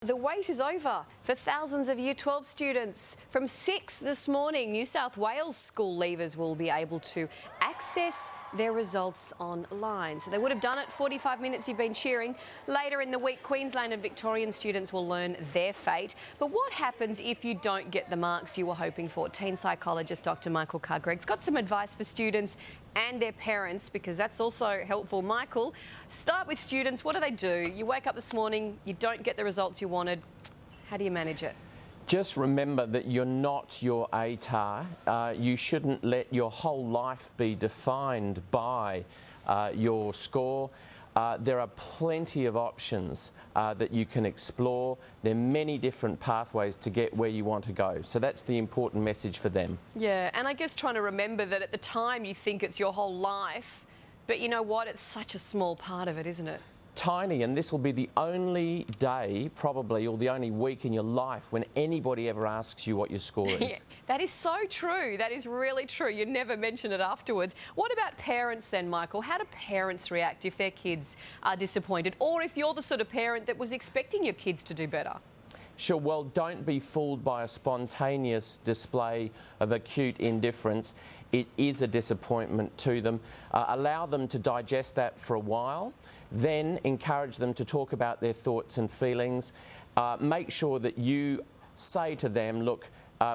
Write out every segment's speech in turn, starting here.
The wait is over for thousands of Year 12 students. From 6 this morning, New South Wales school leavers will be able to access their results online. So they would have done it 45 minutes you've been cheering. Later in the week, Queensland and Victorian students will learn their fate. But what happens if you don't get the marks you were hoping for? Teen psychologist Dr. Michael Carr-Gregg's got some advice for students and their parents, because that's also helpful. Michael, start with students. What do? You wake up this morning, you don't get the results you wanted. How do you manage it? Just remember that you're not your ATAR. You shouldn't let your whole life be defined by your score. There are plenty of options that you can explore. There are many different pathways to get where you want to go. So that's the important message for them. Yeah, and I guess trying to remember that at the time you think it's your whole life, but you know what? It's such a small part of it, isn't it? Tiny, and this will be the only day, probably, or the only week in your life when anybody ever asks you what your score is. Yeah, that is so true. That is really true. You never mention it afterwards. What about parents then, Michael? How do parents react if their kids are disappointed, or if you're the sort of parent that was expecting your kids to do better? Sure, well, don't be fooled by a spontaneous display of acute indifference. It is a disappointment to them. Allow them to digest that for a while. Then encourage them to talk about their thoughts and feelings. Make sure that you say to them, look,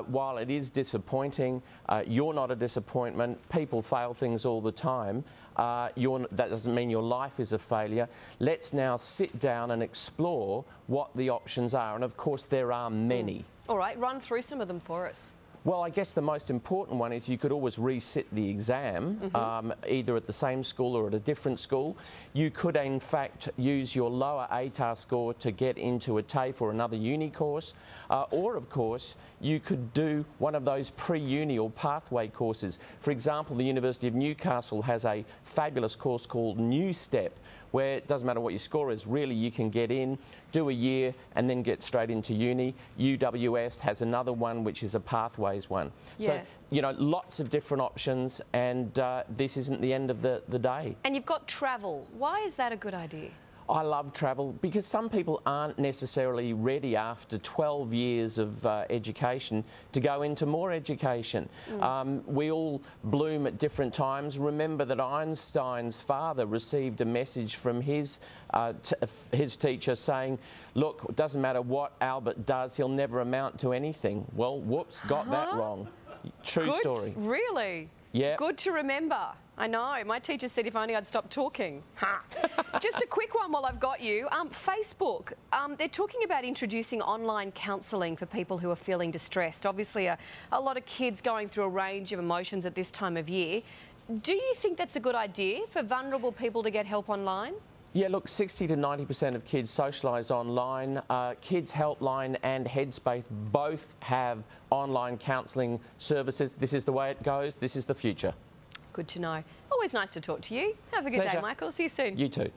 while it is disappointing, you're not a disappointment. People fail things all the time. That doesn't mean your life is a failure. Let's now sit down and explore what the options are. And of course, there are many. All right, run through some of them for us. Well, I guess the most important one is you could always resit the exam, either at the same school or at a different school. You could, in fact, use your lower ATAR score to get into a TAFE or another uni course. Or, of course, you could do one of those pre-uni or pathway courses. For example, the University of Newcastle has a fabulous course called New Step, where it doesn't matter what your score is, really you can get in, do a year and then get straight into uni. UWS has another one which is a pathways one. Yeah. So, you know, lots of different options, and this isn't the end of the day. And you've got travel. Why is that a good idea? I love travel because some people aren't necessarily ready after 12 years of education to go into more education. We all bloom at different times. Remember that Einstein's father received a message from his teacher saying, look, it doesn't matter what Albert does, he'll never amount to anything. Well, whoops, got that wrong. True story. Really? Yeah. Good to remember. I know. My teacher said if only I'd stop talking. Just a quick one while I've got you. Facebook, they're talking about introducing online counselling for people who are feeling distressed. Obviously, a lot of kids going through a range of emotions at this time of year. Do you think that's a good idea for vulnerable people to get help online? Yeah, look, 60 to 90% of kids socialise online. Kids Helpline and Headspace both have online counselling services. This is the way it goes. This is the future. Good to know. Always nice to talk to you. Have a good day, Michael. See you soon. You too.